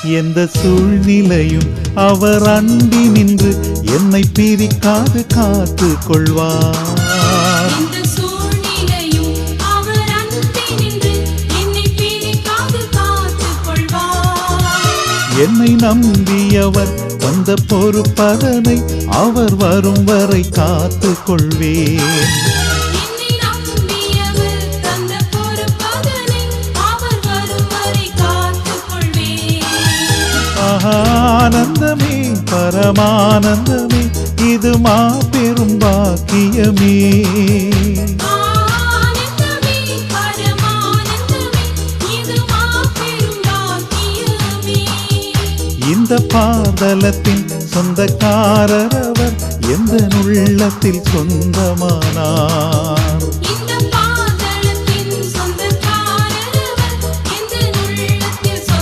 எந்த சூழ்நிலையும் அவர் அண்டி நின்று என்னை பிரிக்காது காத்து கொள்வார். என்னை நம்பியவர் வந்த பொறுப்பதனை அவர் வரும் வரை காத்து கொள்வேன். ஆனந்தமே பரமானந்தமே இது மாபெரும் பாக்கியமே. இந்த பாதலத்தின் சொந்தக்காரர் அவர் எந்த உள்ளத்தில் சொந்தமானார்.